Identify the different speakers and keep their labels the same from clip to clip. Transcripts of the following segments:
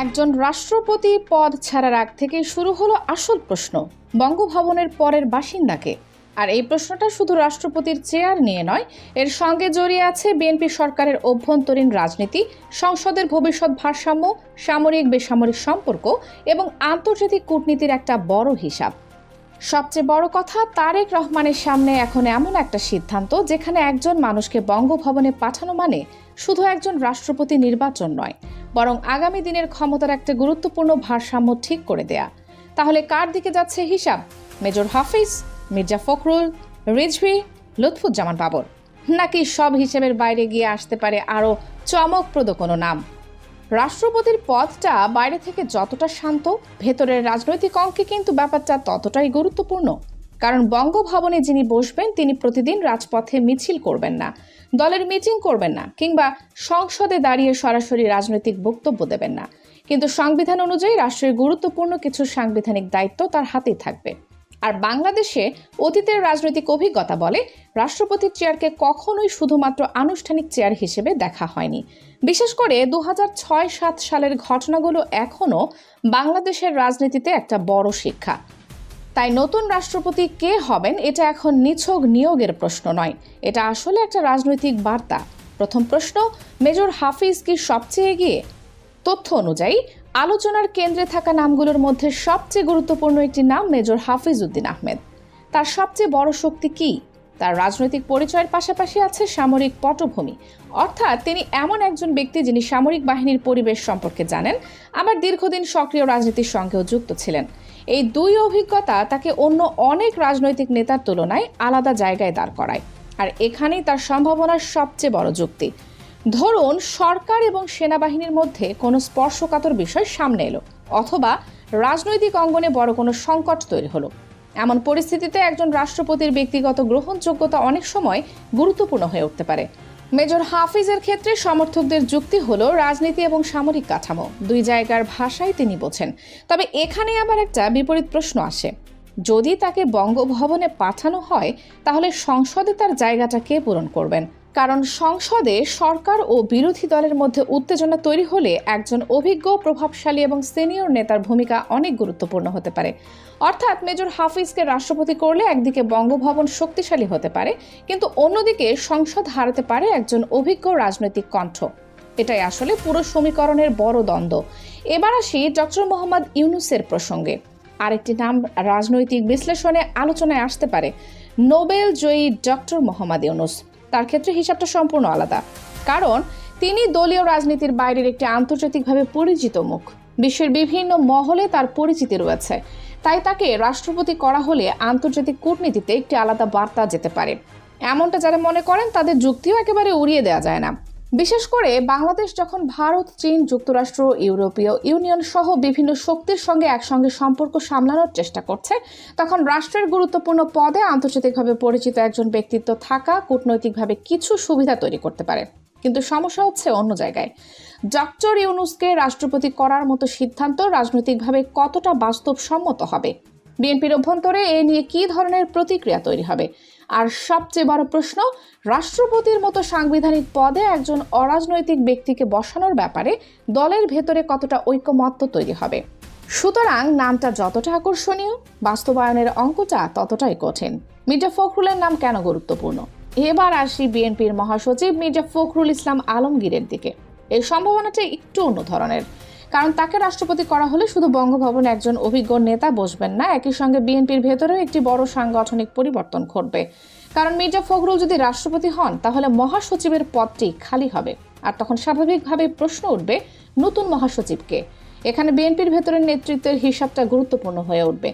Speaker 1: একজন রাষ্ট্রপতি পদ ছাড়ার আগ থেকে শুরু হলো আসল প্রশ্ন, বঙ্গভবনের পরের বাসিন্দাকে। আর এই প্রশ্নটা শুধু রাষ্ট্রপতির চেয়ার নিয়ে নয়, এর সঙ্গে জড়িয়ে আছে বিএনপি সরকারের অভ্যন্তরীণ রাজনীতি, সংসদের ভবিষ্যৎ ভারসাম্য, সামরিক বেসামরিক সম্পর্ক এবং আন্তর্জাতিক কূটনীতির একটা বড় হিসাব। সবচেয়ে বড় কথা, তারেক রহমানের সামনে এখন এমন একটা সিদ্ধান্ত যেখানে একজন মানুষকে বঙ্গভবনে পাঠানো মানে শুধু একজন রাষ্ট্রপতি নির্বাচন নয়, বরং আগামী দিনের ক্ষমতার একটা গুরুত্বপূর্ণ ভারসাম্য ঠিক করে দেয়া। তাহলে কার দিকে যাচ্ছে হিসাব? মেজর হাফিজ, মির্জা ফখরুল, রিজভী, লুৎফুজ্জামান বাবর, নাকি সব হিসেবের বাইরে গিয়ে আসতে পারে আরও চমকপ্রদ কোনো নাম? রাষ্ট্রপতির পদটা বাইরে থেকে যতটা শান্ত, ভেতরের রাজনৈতিক অঙ্কে কিন্তু ব্যাপারটা ততটাই গুরুত্বপূর্ণ। কারণ বঙ্গভবনে যিনি বসবেন তিনি প্রতিদিন রাজপথে মিছিল করবেন না, দলের মিটিং করবেন না, কিংবা সংসদে দাঁড়িয়ে সরাসরি রাজনৈতিক বক্তব্য দেবেন না। কিন্তু সংবিধান অনুযায়ী রাষ্ট্রের গুরুত্বপূর্ণ কিছু সাংবিধানিক দায়িত্ব তার হাতেই থাকবে। আর বাংলাদেশে অতীতের রাজনৈতিক অভিজ্ঞতা বলে রাষ্ট্রপতির চেয়ারকে কখনোই শুধুমাত্র আনুষ্ঠানিক চেয়ার হিসেবে দেখা হয়নি। বিশেষ করে 2006-07 সালের ঘটনাগুলো এখনও বাংলাদেশের রাজনীতিতে একটা বড় শিক্ষা। তাই নতুন রাষ্ট্রপতি কে হবেন এটা এখন নিছক নিয়োগের প্রশ্ন নয়, এটা আসলে একটা রাজনৈতিক বার্তা। প্রথম প্রশ্ন, মেজর হাফিজ কি সবচেয়ে এগিয়ে? তথ্য অনুযায়ী আলোচনার কেন্দ্রে থাকা নামগুলোর মধ্যে সবচেয়ে গুরুত্বপূর্ণ একটি নাম মেজর হাফিজ উদ্দিন আহমেদ। তার সবচেয়ে বড় শক্তি কি? তার রাজনৈতিক পরিচয়ের পাশাপাশি আছে সামরিক পটভূমি, অর্থাৎ তিনি এমন একজন ব্যক্তি যিনি সামরিক বাহিনীর পরিবেশ সম্পর্কে জানেন, আবার দীর্ঘদিন সক্রিয় রাজনীতির সঙ্গেও যুক্ত ছিলেন। এই দুই অভিজ্ঞতা তাকে অন্য অনেক রাজনৈতিক নেতার তুলনায় আলাদা জায়গায় দাঁড় করায়। আর এখানেই তার সম্ভাবনার সবচেয়ে বড় যুক্তি। ধরুন সরকার এবং সেনাবাহিনীর মধ্যে কোনো স্পর্শকাতর বিষয় সামনে এলো, অথবা রাজনৈতিক অঙ্গনে বড় কোনো সংকট তৈরি হলো। এমন পরিস্থিতিতে একজন রাষ্ট্রপতির ব্যক্তিগত গ্রহণযোগ্যতা অনেক সময় গুরুত্বপূর্ণ হয়ে উঠতে পারে। মেজর হাফিজের ক্ষেত্রে সমর্থকদের যুক্তি হলো রাজনীতি এবং সামরিক কাঠামো দুই জায়গার ভাষাই তিনি বোঝেন। তবে এখানে আবার একটা বিপরীত প্রশ্ন আসে, যদি তাকে বঙ্গভবনে পাঠানো হয় তাহলে সংসদে তার জায়গাটা কে পূরণ করবেন? কারণ সংসদে সরকার ও বিরোধী দলের মধ্যে উত্তেজনা তৈরি হলে একজন অভিজ্ঞ, প্রভাবশালী এবং সিনিয়র নেতার ভূমিকা অনেক গুরুত্বপূর্ণ হতে পারে। অর্থাৎ মেজর হাফিজকে রাষ্ট্রপতি করলে একদিকে বঙ্গভবন শক্তিশালী হতে পারে, কিন্তু অন্যদিকে সংসদ হারাতে পারে একজন অভিজ্ঞ রাজনৈতিক কণ্ঠ। এটাই আসলে পুরো সমীকরণের বড় দ্বন্দ্ব। এবার আসি ডক্টর মোহাম্মদ ইউনূসের প্রসঙ্গে। আরেকটি নাম রাজনৈতিক বিশ্লেষণে আলোচনায় আসতে পারে, নোবেল জয়ী ডক্টর মোহাম্মদ ইউনূস। তার ক্ষেত্রে হিসাবটা সম্পূর্ণ আলাদা, কারণ তিনি দলীয় রাজনীতির বাইরের একটি আন্তর্জাতিকভাবে পরিচিত মুখ। বিশ্বের বিভিন্ন মহলে তার পরিচিতি রয়েছে, তাই তাকে রাষ্ট্রপতি করা হলে আন্তর্জাতিক কূটনীতিতে একটি আলাদা বার্তা যেতে পারে। এমনটা যারা মনে করেন তাদের যুক্তিও একেবারে উড়িয়ে দেওয়া যায় না। বিশেষ করে বাংলাদেশ যখন ভারত, চীন, যুক্তরাষ্ট্র, ইউরোপীয় ইউনিয়ন সহ বিভিন্ন শক্তির সঙ্গে একসঙ্গে সম্পর্ক সামলানোর চেষ্টা করছে, তখন রাষ্ট্রের গুরুত্বপূর্ণ পদে আন্তর্জাতিকভাবে পরিচিত একজন ব্যক্তিত্ব থাকা কূটনৈতিকভাবে কিছু সুবিধা তৈরি করতে পারে। কিন্তু সমস্যা হচ্ছে অন্য জায়গায়। ডক্টর ইউনূসকে রাষ্ট্রপতি করার মতো সিদ্ধান্ত রাজনৈতিকভাবে কতটা বাস্তবসম্মত হবে? বিএনপির অভ্যন্তরে এ নিয়ে কী ধরনের প্রতিক্রিয়া তৈরি হবে? আর সবচেয়ে বড় প্রশ্ন, রাষ্ট্রপতির মতো সাংবিধানিক পদে একজন অরাজনৈতিক ব্যক্তিকে বসানোর ব্যাপারে দলের ভেতরে কতটা ঐকমত্য তৈরি হবে? সুতরাং নামটা যতটা আকর্ষণীয়, বাস্তবায়নের অঙ্কটা ততটাই কঠিন। মির্জা ফখরুলের নাম কেন গুরুত্বপূর্ণ? এবার আসি বিএনপির মহাসচিব মির্জা ফখরুল ইসলাম আলমগীরের দিকে। এই সম্ভাবনাটা একটু অন্য ধরনের, কারণ তাকে রাষ্ট্রপতি করা হলে শুধু বঙ্গভবনে একজন অভিজ্ঞ নেতা বসবেন না, একই সঙ্গে বিএনপির ভেতরেও একটি বড় সাংগঠনিক পরিবর্তন ঘটবে। কারণ মির্জা ফখরুল যদি রাষ্ট্রপতি হন তাহলে মহাসচিবের পদটি খালি হবে, আর তখন স্বাভাবিকভাবে প্রশ্ন উঠবে নতুন মহাসচিবকে। এখানে বিএনপির ভেতরের নেতৃত্বের হিসাবটা গুরুত্বপূর্ণ হয়ে উঠবে।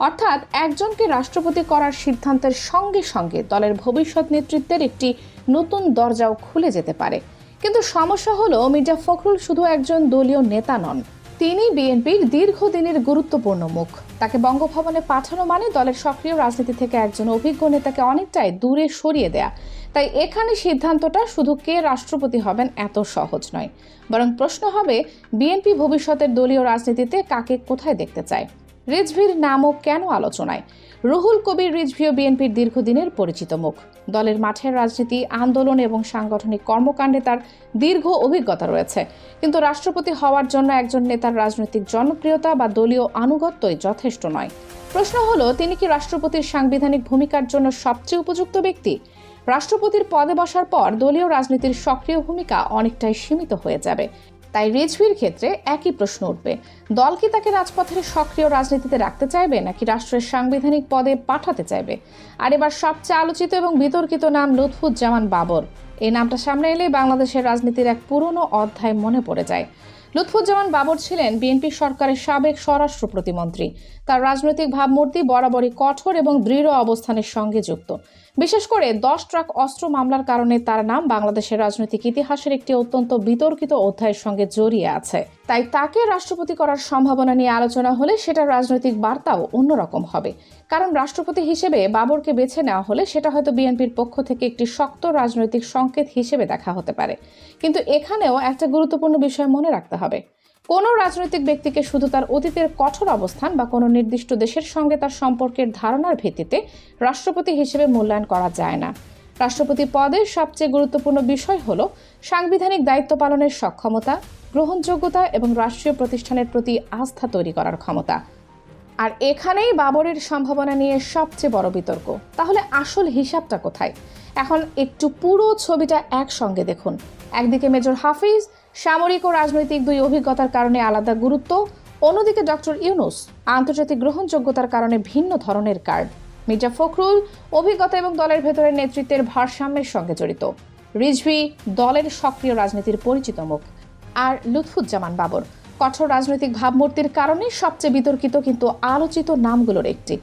Speaker 1: অর্থাৎ একজনকে রাষ্ট্রপতি করার সিদ্ধান্তের সঙ্গে সঙ্গে দলের ভবিষ্যৎ নেতৃত্বের একটি নতুন দরজাও খুলে যেতে পারে। কিন্তু সমস্যা হলো, মির্জা ফখরুল শুধু একজন দলীয় নেতা নন, তিনি বিএনপির দীর্ঘদিনের গুরুত্বপূর্ণ মুখ। তাকে বঙ্গভবনে পাঠানো মানে দলের সক্রিয় রাজনীতি থেকে একজন অভিজ্ঞ নেতাকে অনেকটাই দূরে সরিয়ে দেয়া। তাই এখানে সিদ্ধান্তটা শুধু কে রাষ্ট্রপতি হবেন এত সহজ নয়, বরং প্রশ্ন হবে বিএনপি ভবিষ্যতের দলীয় রাজনীতিতে কাকে কোথায় দেখতে চায়। রিজভীর নামও কেন আলোচনায়? রুহুল কবির রিজভীও বিএনপির দীর্ঘদিনের পরিচিত মুখ। দলের মাঠের রাজনীতি, আন্দোলন এবং সাংগঠনিক কর্মকাণ্ডে তার দীর্ঘ অভিজ্ঞতা রয়েছে। কিন্তু রাষ্ট্রপতি হওয়ার জন্য একজন নেতার রাজনৈতিক জনপ্রিয়তা বা দলীয় আনুগত্যই যথেষ্ট নয়। প্রশ্ন হলো, তিনি কি রাষ্ট্রপতির সাংবিধানিক ভূমিকার জন্য সবচেয়ে উপযুক্ত ব্যক্তি? রাষ্ট্রপতির পদে বসার পর দলীয় রাজনীতির সক্রিয় ভূমিকা অনেকটাই সীমিত হয়ে যাবে। তাই রিজভীর ক্ষেত্রে একই প্রশ্ন উঠবে, দল কি তাকে রাজপথের সক্রিয় রাজনীতিতে রাখতে চাইবে নাকি রাষ্ট্রের সাংবিধানিক পদে পাঠাতে চাইবে? আর এবার সবচেয়ে আলোচিত এবং বিতর্কিত নাম লুৎফুজ্জামান বাবর। এই নামটা সামনে এলে বাংলাদেশের রাজনীতির এক পুরনো অধ্যায় মনে পড়ে যায়। লুৎফুজ্জামান বাবর ছিলেন বিএনপি সরকারের সাবেক স্বরাষ্ট্র প্রতিমন্ত্রী। তার রাজনৈতিক ভাবমূর্তি বরাবরই কঠোর এবং দৃঢ় অবস্থানের সঙ্গে যুক্ত। বিশেষ করে 10 ট্রাক অস্ত্র মামলার কারণে তার নাম বাংলাদেশের রাজনৈতিক ইতিহাসের একটি অত্যন্ত বিতর্কিত অধ্যায়ের সঙ্গে জড়িয়ে আছে। তাই তাকে রাষ্ট্রপতি করার সম্ভাবনা নিয়ে আলোচনা হলে সেটা রাজনৈতিক বার্তাও অন্যরকম হবে। কারণ রাষ্ট্রপতি হিসেবে বাবরকে বেছে নেওয়া হলে সেটা হয়তো বিএনপির পক্ষ থেকে একটি শক্ত রাজনৈতিক সংকেত হিসেবে দেখা হতে পারে। কিন্তু এখানেও একটা গুরুত্বপূর্ণ বিষয় মনে রাখতে হবে, কোনো রাজনৈতিক ব্যক্তিকে শুধু তার অতীতের কঠোর অবস্থান বা কোনো নির্দিষ্ট দেশের সঙ্গে তার সম্পর্কের ধারণার ভিত্তিতে রাষ্ট্রপতি হিসেবে মূল্যায়ন করা যায় না। রাষ্ট্রপতি পদের সবচেয়ে গুরুত্বপূর্ণ বিষয় হলো সাংবিধানিক দায়িত্ব পালনের সক্ষমতা, গ্রহণযোগ্যতা এবং রাষ্ট্রীয় প্রতিষ্ঠানের প্রতি আস্থা তৈরি করার ক্ষমতা। আর এখানেই বাবরের সম্ভাবনা নিয়ে সবচেয়ে বড় বিতর্ক। তাহলে আসল হিসাবটা কোথায়? এখন একটু পুরো ছবিটা একসঙ্গে দেখুন। একদিকে মেজর হাফিজ, সামরিক ও রাজনৈতিক দুই অভিজ্ঞতার কারণে আলাদা গুরুত্ব, অন্যদিকে ডক্টর ইউনূস, আন্তর্জাতিক গ্রহণযোগ্যতার কারণে ভিন্ন ধরনের কার্ড। মির্জা ফখরুল, অভিজ্ঞতা এবং দলের ভেতরের নেতৃত্বের ভারসাম্যের সঙ্গে জড়িত। রিজভী, দলের সক্রিয় রাজনীতির পরিচিত মুখ। আর লুৎফুজ্জামান বাবর, কঠোর রাজনৈতিক ভাবমূর্তির কারণে সবচেয়ে বিতর্কিত কিন্তু আলোচিত নামগুলোর একটি।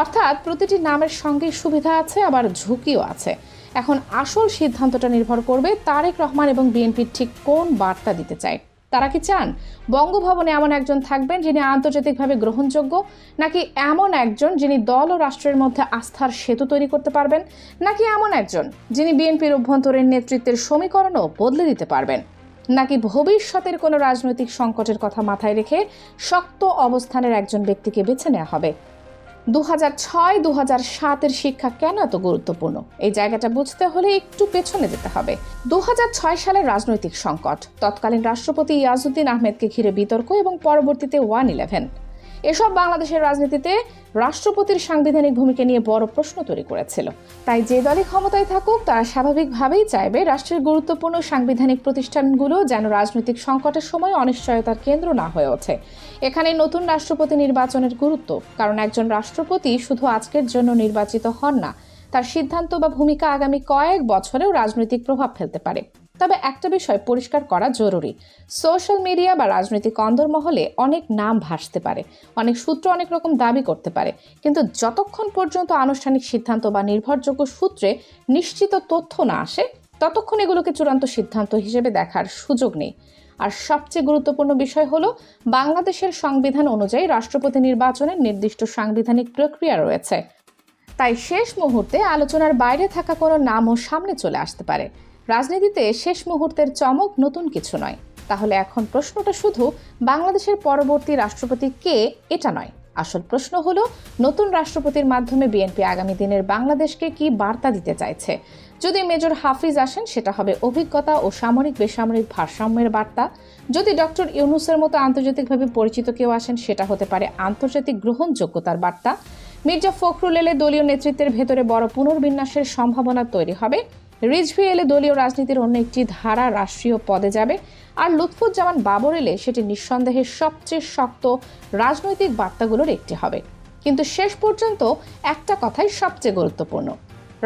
Speaker 1: অর্থাৎ প্রতিটি নামের সঙ্গে সুবিধা আছে, আবার ঝুঁকিও আছে। এখন আসল সিদ্ধান্তটা নির্ভর করবে তারেক রহমান এবং বিএনপি ঠিক কোন বার্তা দিতে চায়। তারা কি চান বঙ্গভবনে এমন একজন থাকবেন যিনি আন্তর্জাতিকভাবে গ্রহণযোগ্য, নাকি এমন একজন যিনি দল ও রাষ্ট্রের মধ্যে আস্থার সেতু তৈরি করতে পারবেন, নাকি এমন একজন যিনি বিএনপির অভ্যন্তরীণ নেতৃত্বের সমীকরণও বদলে দিতে পারবেন, নাকি ভবিষ্যতের কোনো রাজনৈতিক সংকটের কথা মাথায় রেখে শক্ত অবস্থানের একজন ব্যক্তিকে বেছে নেওয়া হবে? 2006-2007 শিক্ষা কেন এত গুরুত্বপূর্ণ? এই জায়গাটা বুঝতে হলে একটু পেছনে যেতে হবে। 2006 সালের রাজনৈতিক সংকট, তৎকালীন রাষ্ট্রপতি ইয়াজউদ্দিন আহমেদকে ঘিরে বিতর্ক এবং পরবর্তীতে 1/11, এসব বাংলাদেশের রাজনীতিতে রাষ্ট্রপতির সাংবিধানিক ভূমিকা নিয়ে বড় প্রশ্ন তৈরি করেছিল। তাই যে দলই ক্ষমতায় থাকুক তারা স্বাভাবিকভাবেই চাইবে রাষ্ট্রের গুরুত্বপূর্ণ সাংবিধানিক প্রতিষ্ঠানগুলো যেন রাজনৈতিক সংকটের সময় অনিশ্চয়তার কেন্দ্র না হয়ে ওঠে। এখানে নতুন রাষ্ট্রপতি নির্বাচনের গুরুত্ব, কারণ একজন রাষ্ট্রপতি শুধু আজকের জন্য নির্বাচিত হন না, তার সিদ্ধান্ত বা ভূমিকা আগামী কয়েক বছরেও রাজনৈতিক প্রভাব ফেলতে পারে। তবে একটা বিষয় পরিষ্কার করা জরুরি, সোশ্যাল মিডিয়া বা রাজনৈতিক অন্দরমহলে অনেক নাম ভাসতে পারে, অনেক সূত্র অনেক রকম দাবি করতে পারে, কিন্তু যতক্ষণ পর্যন্ত আনুষ্ঠানিক সিদ্ধান্ত বা নির্ভরযোগ্য সূত্রে নিশ্চিত তথ্য না আসে ততক্ষণ এগুলোকে চূড়ান্ত সিদ্ধান্ত হিসেবে দেখার সুযোগ নেই। আর সবচেয়ে গুরুত্বপূর্ণ বিষয় হলো, বাংলাদেশের সংবিধান অনুযায়ী রাষ্ট্রপতি নির্বাচনের নির্দিষ্ট সাংবিধানিক প্রক্রিয়া রয়েছে। তাই শেষ মুহূর্তে আলোচনার বাইরে থাকা কোনো নামও সামনে চলে আসতে পারে। রাজনীতিতে শেষ মুহূর্তের চমক নতুন কিছু নয়। তাহলে এখন প্রশ্নটা শুধু বাংলাদেশের পরবর্তী রাষ্ট্রপতি কে এটা নয়, আসল প্রশ্ন হলো নতুন রাষ্ট্রপতির মাধ্যমে বিএনপি আগামী দিনের বাংলাদেশকে কি বার্তা দিতে চাইছে। যদি মেজর হাফিজ আসেন সেটা হবে অভিজ্ঞতা ও সামরিক বেসামরিক ভারসাম্যের বার্তা। যদি ডক্টর ইউনূসের মতো আন্তর্জাতিকভাবে পরিচিত কেউ আসেন সেটা হতে পারে আন্তর্জাতিক গ্রহণযোগ্যতার বার্তা। মির্জা ফখরুল এলে দলীয় নেতৃত্বের ভেতরে বড় পুনর্বিন্যাসের সম্ভাবনা তৈরি হবে। রিজভী এলে দলীয় রাজনীতির অন্য একটি ধারা রাষ্ট্রীয় পদে যাবে। আর লুৎফুজ্জামান বাবর এলে সেটি নিঃসন্দেহে সবচেয়ে শক্ত রাজনৈতিক বার্তাগুলোর একটি হবে। কিন্তু শেষ পর্যন্ত একটা কথাই সবচেয়ে গুরুত্বপূর্ণ,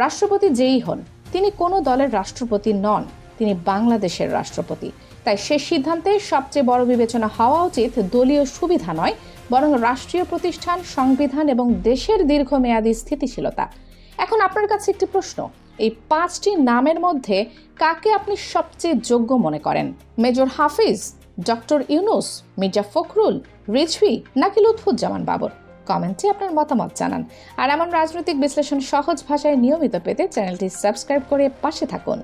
Speaker 1: রাষ্ট্রপতি যেই হন তিনি কোনো দলের রাষ্ট্রপতি নন, তিনি বাংলাদেশের রাষ্ট্রপতি। তাই সে সিদ্ধান্তে সবচেয়ে বড় বিবেচনা হওয়া উচিত দলীয় সুবিধা নয়, বরং রাষ্ট্রীয় প্রতিষ্ঠান, সংবিধান এবং দেশের দীর্ঘমেয়াদী স্থিতিশীলতা। এখন আপনার কাছে একটি প্রশ্ন, এই 5টি নামের মধ্যে কাকে আপনি সবচেয়ে যোগ্য মনে করেন? মেজর হাফিজ, ডক্টর ইউনূস, মির্জা ফখরুল, রিজভী নাকি লুৎফুজ্জামান বাবর? কমেন্টে আপনার মতামত জানান। আর এমন রাজনৈতিক বিশ্লেষণ সহজ ভাষায় নিয়মিত পেতে চ্যানেলটি সাবস্ক্রাইব করে পাশে থাকুন।